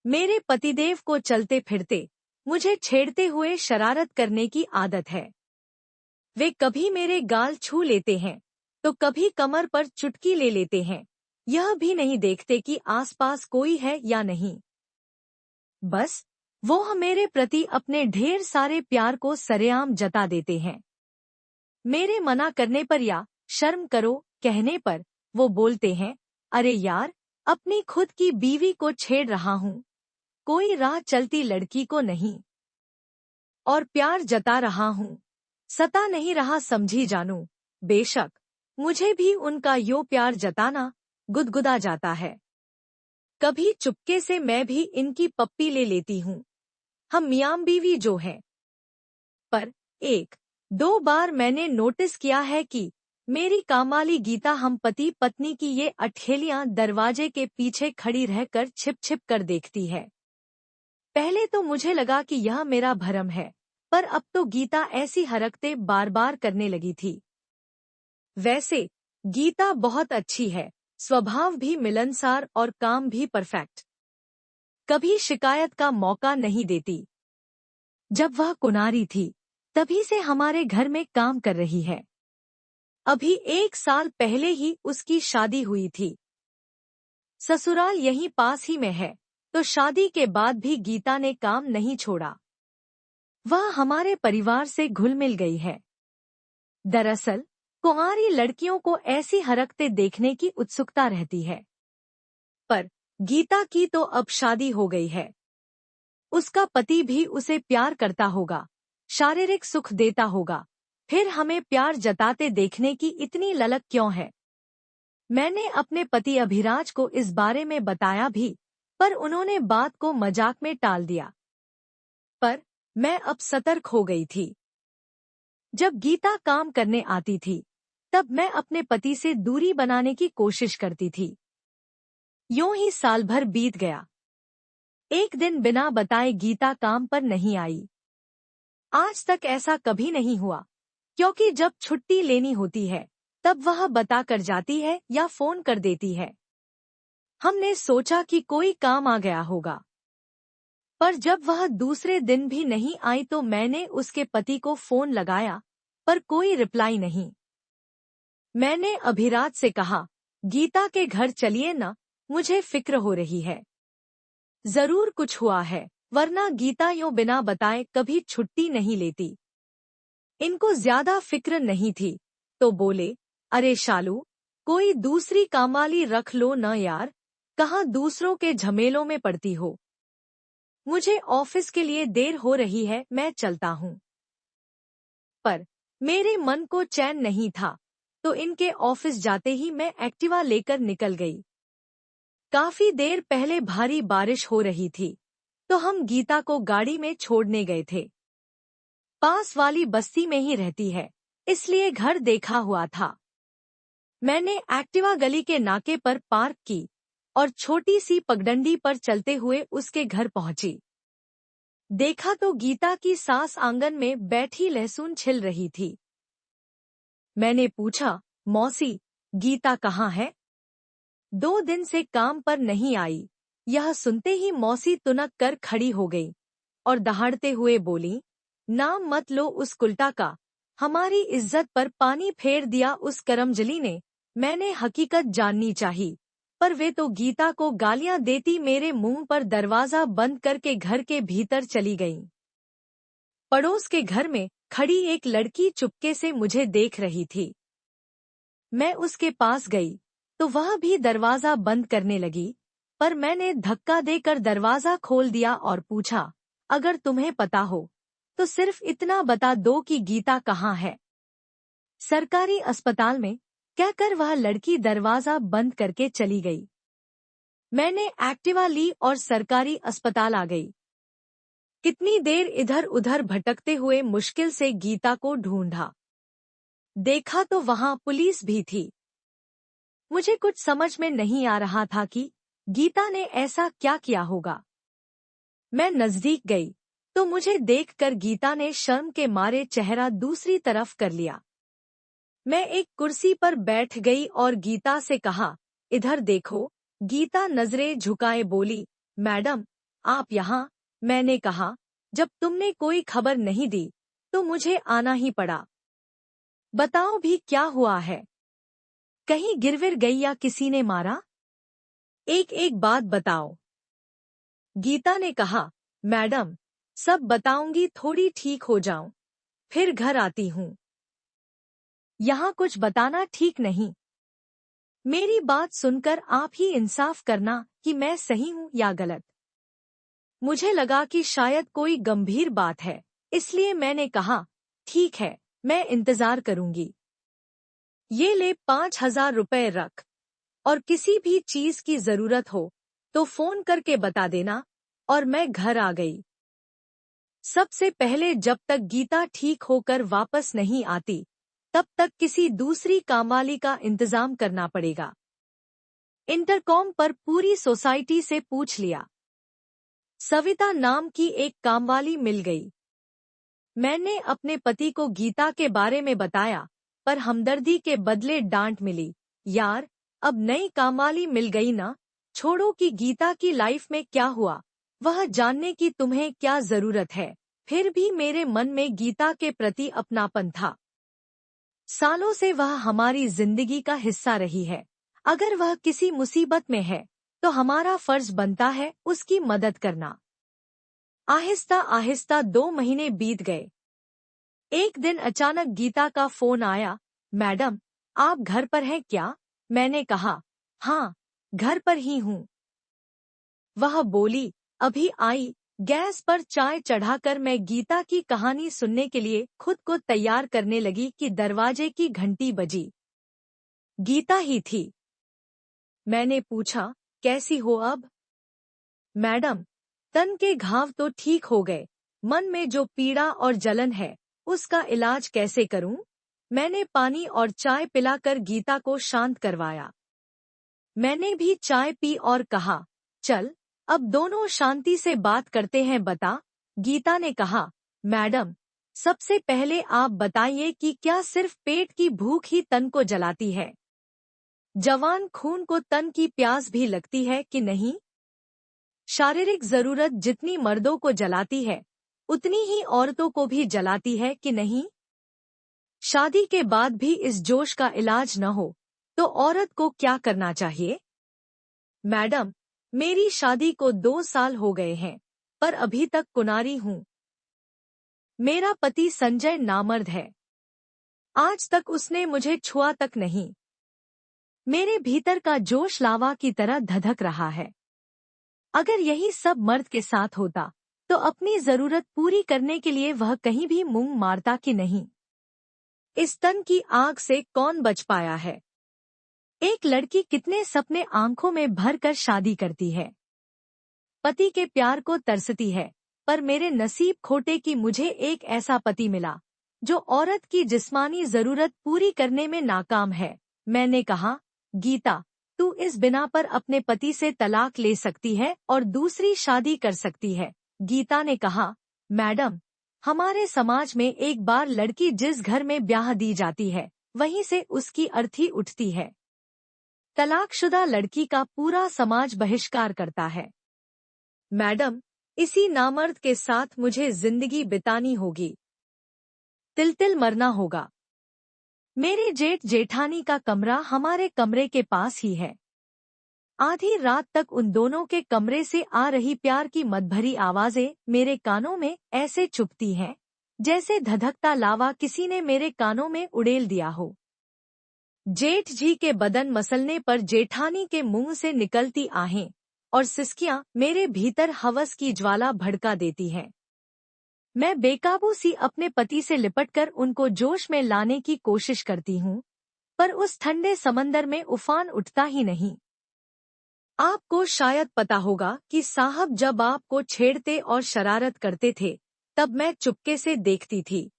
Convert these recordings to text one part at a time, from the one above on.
मेरे पतिदेव को चलते फिरते मुझे छेड़ते हुए शरारत करने की आदत है। वे कभी मेरे गाल छू लेते हैं तो कभी कमर पर चुटकी ले लेते हैं, यह भी नहीं देखते कि आसपास कोई है या नहीं। बस वो मेरे प्रति अपने ढेर सारे प्यार को सरेआम जता देते हैं। मेरे मना करने पर या शर्म करो कहने पर वो बोलते हैं, अरे यार, अपनी खुद की बीवी को छेड़ रहा हूँ, कोई राह चलती लड़की को नहीं। और प्यार जता रहा हूँ, सता नहीं रहा समझी जानू। बेशक मुझे भी उनका यो प्यार जताना गुदगुदा जाता है। कभी चुपके से मैं भी इनकी पप्पी ले लेती हूँ, हम मियाँ बीवी जो हैं। पर एक दो बार मैंने नोटिस किया है कि मेरी कामाली गीता हम पति पत्नी की ये अठेलियां दरवाजे के पीछे खड़ी रहकर छिप छिप कर देखती है। पहले तो मुझे लगा कि यह मेरा भ्रम है, पर अब तो गीता ऐसी हरकतें बार बार करने लगी थी। वैसे गीता बहुत अच्छी है, स्वभाव भी मिलनसार और काम भी परफेक्ट। कभी शिकायत का मौका नहीं देती। जब वह कुंवारी थी तभी से हमारे घर में काम कर रही है। अभी 1 साल पहले ही उसकी शादी हुई थी। ससुराल यहीं पास ही में है, तो शादी के बाद भी गीता ने काम नहीं छोड़ा। वह हमारे परिवार से घुल मिल गई है। दरअसल कुंवारी लड़कियों को ऐसी हरकतें देखने की उत्सुकता रहती है। पर गीता की तो अब शादी हो गई है। उसका पति भी उसे प्यार करता होगा, शारीरिक सुख देता होगा, फिर हमें प्यार जताते देखने की इतनी ललक क्यों है? मैंने अपने पति अभिराज को इस बारे में बताया भी, पर उन्होंने बात को मजाक में टाल दिया। पर मैं अब सतर्क हो गई थी। जब गीता काम करने आती थी तब मैं अपने पति से दूरी बनाने की कोशिश करती थी। यूं ही साल भर बीत गया। एक दिन बिना बताए गीता काम पर नहीं आई। आज तक ऐसा कभी नहीं हुआ, क्योंकि जब छुट्टी लेनी होती है तब वह बता कर जाती है या फोन कर देती है। हमने सोचा कि कोई काम आ गया होगा, पर जब वह दूसरे दिन भी नहीं आई तो मैंने उसके पति को फोन लगाया, पर कोई रिप्लाई नहीं। मैंने अभिराज से कहा, गीता के घर चलिए ना, मुझे फिक्र हो रही है। जरूर कुछ हुआ है, वरना गीता यूं बिना बताए कभी छुट्टी नहीं लेती। इनको ज्यादा फिक्र नहीं थी, तो बोले, अरे शालू, कोई दूसरी कामवाली रख लो न यार, कहाँ दूसरों के झमेलों में पड़ती हो। मुझे ऑफिस के लिए देर हो रही है, मैं चलता हूँ। पर मेरे मन को चैन नहीं था, तो इनके ऑफिस जाते ही मैं एक्टिवा लेकर निकल गई। काफी देर पहले भारी बारिश हो रही थी, तो हम गीता को गाड़ी में छोड़ने गए थे। पास वाली बस्ती में ही रहती है, इसलिए घर देखा हुआ था। मैंने एक्टिवा गली के नाके पर पार्क की और छोटी सी पगडंडी पर चलते हुए उसके घर पहुंची। देखा तो गीता की सास आंगन में बैठी लहसुन छिल रही थी। मैंने पूछा, मौसी, गीता कहाँ है? 2 दिन से काम पर नहीं आई। यह सुनते ही मौसी तुनक कर खड़ी हो गई और दहाड़ते हुए बोली, नाम मत लो उस कुल्टा का, हमारी इज्जत पर पानी फेर दिया उस करमजली ने। मैंने हकीकत जाननी चाहिए, पर वे तो गीता को गालियां देती मेरे मुंह पर दरवाजा बंद करके घर के भीतर चली गईं। पड़ोस के घर में खड़ी एक लड़की चुपके से मुझे देख रही थी। मैं उसके पास गई तो वह भी दरवाजा बंद करने लगी, पर मैंने धक्का देकर दरवाजा खोल दिया और पूछा, अगर तुम्हें पता हो तो सिर्फ इतना बता दो कि गीता कहाँ है। सरकारी अस्पताल में, कहकर वह लड़की दरवाजा बंद करके चली गई। मैंने एक्टिवा ली और सरकारी अस्पताल आ गई। कितनी देर इधर उधर भटकते हुए मुश्किल से गीता को ढूंढा। देखा तो वहां पुलिस भी थी। मुझे कुछ समझ में नहीं आ रहा था कि गीता ने ऐसा क्या किया होगा। मैं नजदीक गई तो मुझे देखकर गीता ने शर्म के मारे चेहरा दूसरी तरफ कर लिया। मैं एक कुर्सी पर बैठ गई और गीता से कहा, इधर देखो। गीता नजरें झुकाए बोली, मैडम, आप यहाँ? मैंने कहा, जब तुमने कोई खबर नहीं दी तो मुझे आना ही पड़ा। बताओ भी क्या हुआ है? कहीं गिरविर गई या किसी ने मारा? एक एक बात बताओ। गीता ने कहा, मैडम, सब बताऊंगी, थोड़ी ठीक हो जाऊं, फिर घर आती हूँ। यहाँ कुछ बताना ठीक नहीं। मेरी बात सुनकर आप ही इंसाफ करना कि मैं सही हूँ या गलत। मुझे लगा कि शायद कोई गंभीर बात है, इसलिए मैंने कहा, ठीक है, मैं इंतजार करूंगी। ये ले 5,000 रुपए रख, और किसी भी चीज की जरूरत हो तो फोन करके बता देना। और मैं घर आ गई। सबसे पहले जब तक गीता ठीक होकर वापस नहीं आती तब तक किसी दूसरी कामवाली का इंतजाम करना पड़ेगा। इंटरकॉम पर पूरी सोसाइटी से पूछ लिया। सविता नाम की एक कामवाली मिल गई। मैंने अपने पति को गीता के बारे में बताया, पर हमदर्दी के बदले डांट मिली। यार, अब नई कामवाली मिल गई ना, छोड़ो कि गीता की लाइफ में क्या हुआ, वह जानने की तुम्हें क्या जरूरत है। फिर भी मेरे मन में गीता के प्रति अपनापन था। सालों से वह हमारी जिंदगी का हिस्सा रही है। अगर वह किसी मुसीबत में है तो हमारा फर्ज बनता है उसकी मदद करना। आहिस्ता आहिस्ता 2 महीने बीत गए। एक दिन अचानक गीता का फोन आया। मैडम, आप घर पर हैं क्या? मैंने कहा, हाँ, घर पर ही हूँ। वह बोली, अभी आई। गैस पर चाय चढ़ाकर मैं गीता की कहानी सुनने के लिए खुद को तैयार करने लगी कि दरवाजे की घंटी बजी। गीता ही थी। मैंने पूछा, कैसी हो अब? मैडम, तन के घाव तो ठीक हो गए, मन में जो पीड़ा और जलन है उसका इलाज कैसे करूं? मैंने पानी और चाय पिलाकर गीता को शांत करवाया। मैंने भी चाय पी और कहा, चल, अब दोनों शांति से बात करते हैं, बता। गीता ने कहा, मैडम, सबसे पहले आप बताइए कि क्या सिर्फ पेट की भूख ही तन को जलाती है? जवान खून को तन की प्यास भी लगती है कि नहीं? शारीरिक जरूरत जितनी मर्दों को जलाती है उतनी ही औरतों को भी जलाती है कि नहीं? शादी के बाद भी इस जोश का इलाज न हो तो औरत को क्या करना चाहिए? मैडम, मेरी शादी को 2 साल हो गए हैं, पर अभी तक कुंवारी हूँ। मेरा पति संजय नामर्द है। आज तक उसने मुझे छुआ तक नहीं। मेरे भीतर का जोश लावा की तरह धधक रहा है। अगर यही सब मर्द के साथ होता तो अपनी जरूरत पूरी करने के लिए वह कहीं भी मुंह मारता कि नहीं? इस तन की आग से कौन बच पाया है? एक लड़की कितने सपने आंखों में भर कर शादी करती है, पति के प्यार को तरसती है, पर मेरे नसीब खोटे कि मुझे एक ऐसा पति मिला जो औरत की जिस्मानी जरूरत पूरी करने में नाकाम है। मैंने कहा, गीता, तू इस बिना पर अपने पति से तलाक ले सकती है और दूसरी शादी कर सकती है। गीता ने कहा, मैडम, हमारे समाज में एक बार लड़की जिस घर में ब्याह दी जाती है वहीं से उसकी अर्थी उठती है। तलाकशुदा लड़की का पूरा समाज बहिष्कार करता है। मैडम, इसी नामर्द के साथ मुझे जिंदगी बितानी होगी, तिल तिल मरना होगा। मेरे जेठ जेठानी का कमरा हमारे कमरे के पास ही है। आधी रात तक उन दोनों के कमरे से आ रही प्यार की मदभरी आवाजें मेरे कानों में ऐसे चुभती हैं जैसे धधकता लावा किसी ने मेरे कानों में उड़ेल दिया हो। जेठ जी के बदन मसलने पर जेठानी के मुंह से निकलती आहें और सिसकियां मेरे भीतर हवस की ज्वाला भड़का देती हैं। मैं बेकाबू सी अपने पति से लिपटकर उनको जोश में लाने की कोशिश करती हूँ, पर उस ठंडे समंदर में उफान उठता ही नहीं। आपको शायद पता होगा कि साहब जब आपको छेड़ते और शरारत करते थे तब मैं चुपके से देखती थी।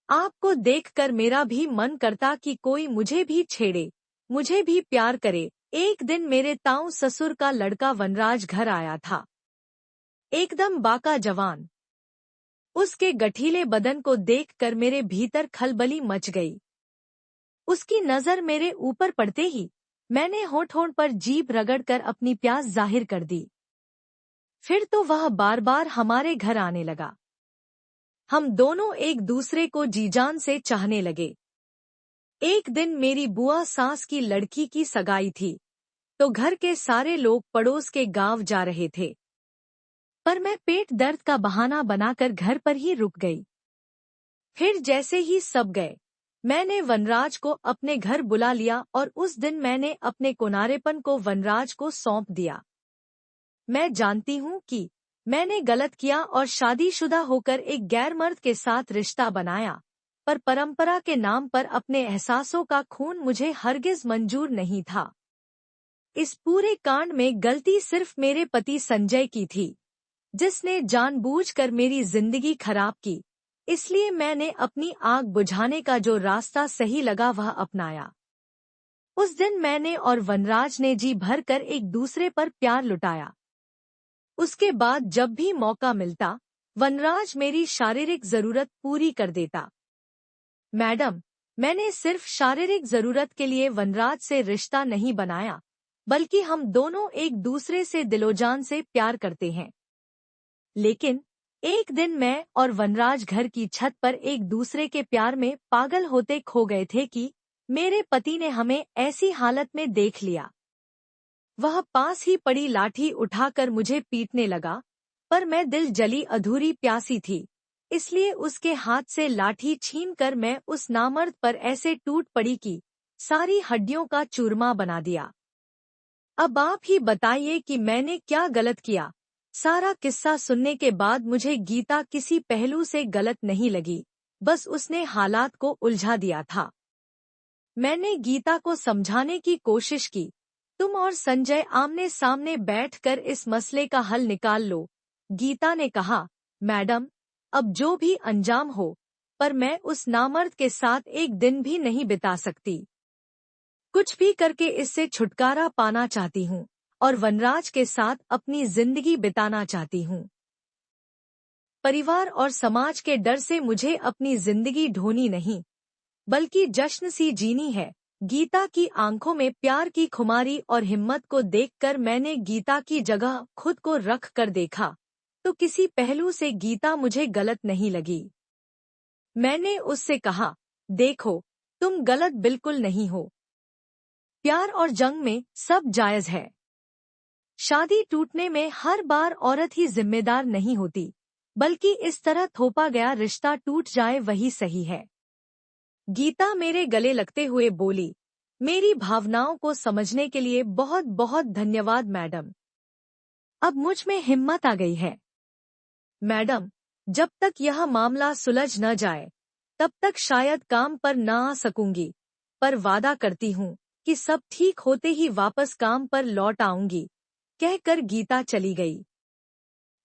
आपको देखकर मेरा भी मन करता कि कोई मुझे भी छेड़े, मुझे भी प्यार करे। एक दिन मेरे ताऊ ससुर का लड़का वनराज घर आया था, एकदम बाका जवान। उसके गठीले बदन को देखकर मेरे भीतर खलबली मच गई। उसकी नजर मेरे ऊपर पड़ते ही मैंने होंठ पर जीभ रगड़कर अपनी प्यास जाहिर कर दी। फिर तो वह बार बार हमारे घर आने लगा। हम दोनों एक दूसरे को जी जान से चाहने लगे। एक दिन मेरी बुआ सास की लड़की की सगाई थी, तो घर के सारे लोग पड़ोस के गांव जा रहे थे, पर मैं पेट दर्द का बहाना बनाकर घर पर ही रुक गई। फिर जैसे ही सब गए, मैंने वनराज को अपने घर बुला लिया और उस दिन मैंने अपने कोनारेपन को वनराज को सौंप दिया। मैं जानती हूँ कि मैंने गलत किया और शादीशुदा होकर एक गैर मर्द के साथ रिश्ता बनाया, पर परंपरा के नाम पर अपने एहसासों का खून मुझे हरगिज मंजूर नहीं था। इस पूरे कांड में गलती सिर्फ मेरे पति संजय की थी, जिसने जानबूझकर मेरी जिंदगी खराब की। इसलिए मैंने अपनी आग बुझाने का जो रास्ता सही लगा वह अपनाया। उस दिन मैंने और वनराज ने जी भरकर एक दूसरे पर प्यार लुटाया। उसके बाद जब भी मौका मिलता, वनराज मेरी शारीरिक जरूरत पूरी कर देता। मैडम, मैंने सिर्फ शारीरिक जरूरत के लिए वनराज से रिश्ता नहीं बनाया, बल्कि हम दोनों एक दूसरे से दिलोजान से प्यार करते हैं। लेकिन एक दिन मैं और वनराज घर की छत पर एक दूसरे के प्यार में पागल होते खो गए थे कि मेरे पति ने हमें ऐसी हालत में देख लिया। वह पास ही पड़ी लाठी उठाकर मुझे पीटने लगा, पर मैं दिल जली अधूरी प्यासी थी, इसलिए उसके हाथ से लाठी छीनकर मैं उस नामर्द पर ऐसे टूट पड़ी कि सारी हड्डियों का चूरमा बना दिया। अब आप ही बताइए कि मैंने क्या गलत किया। सारा किस्सा सुनने के बाद मुझे गीता किसी पहलू से गलत नहीं लगी, बस उसने हालात को उलझा दिया था। मैंने गीता को समझाने की कोशिश की, तुम और संजय आमने सामने बैठकर इस मसले का हल निकाल लो। गीता ने कहा, मैडम, अब जो भी अंजाम हो, पर मैं उस नामर्द के साथ एक दिन भी नहीं बिता सकती। कुछ भी करके इससे छुटकारा पाना चाहती हूँ और वनराज के साथ अपनी जिंदगी बिताना चाहती हूँ। परिवार और समाज के डर से मुझे अपनी जिंदगी ढोनी नहीं, बल्कि जश्न सी जीनी है। गीता की आंखों में प्यार की खुमारी और हिम्मत को देखकर मैंने गीता की जगह खुद को रख कर देखा, तो किसी पहलू से गीता मुझे गलत नहीं लगी। मैंने उससे कहा, देखो, तुम गलत बिल्कुल नहीं हो। प्यार और जंग में सब जायज है। शादी टूटने में हर बार औरत ही जिम्मेदार नहीं होती, बल्कि इस तरह थोपा गया रिश्ता टूट जाए वही सही है। गीता मेरे गले लगते हुए बोली, मेरी भावनाओं को समझने के लिए बहुत बहुत धन्यवाद मैडम। अब मुझ में हिम्मत आ गई है। मैडम, जब तक यह मामला सुलझ न जाए, तब तक शायद काम पर न आ सकूंगी, पर वादा करती हूँ कि सब ठीक होते ही वापस काम पर लौट आऊंगी, कहकर गीता चली गई।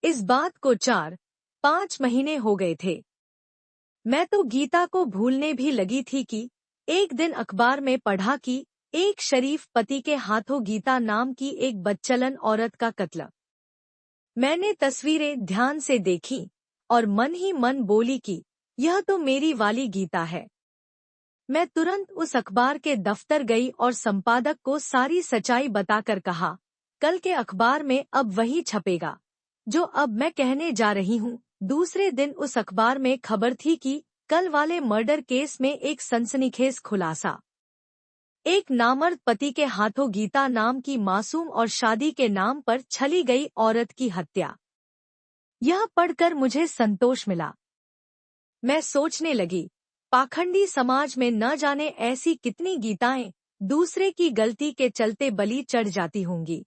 इस बात को 4-5 महीने हो गए थे। मैं तो गीता को भूलने भी लगी थी कि एक दिन अखबार में पढ़ा कि एक शरीफ पति के हाथों गीता नाम की एक बदचलन औरत का कत्ल। मैंने तस्वीरें ध्यान से देखी और मन ही मन बोली कि यह तो मेरी वाली गीता है। मैं तुरंत उस अखबार के दफ्तर गई और संपादक को सारी सच्चाई बताकर कहा, कल के अखबार में अब वही छपेगा जो अब मैं कहने जा रही हूँ। दूसरे दिन उस अखबार में खबर थी कि कल वाले मर्डर केस में एक सनसनीखेज खुलासा। एक नामर्द पति के हाथों गीता नाम की मासूम और शादी के नाम पर छली गई औरत की हत्या। यह पढ़कर मुझे संतोष मिला। मैं सोचने लगी, पाखंडी समाज में न जाने ऐसी कितनी गीताएं दूसरे की गलती के चलते बलि चढ़ जाती होंगी।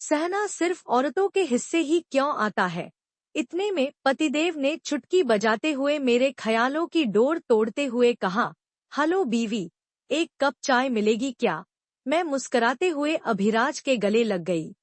सहना सिर्फ औरतों के हिस्से ही क्यों आता है। इतने में पतिदेव ने चुटकी बजाते हुए मेरे ख्यालों की डोर तोड़ते हुए कहा, हेलो बीवी, एक कप चाय मिलेगी क्या? मैं मुस्कराते हुए अभिराज के गले लग गई।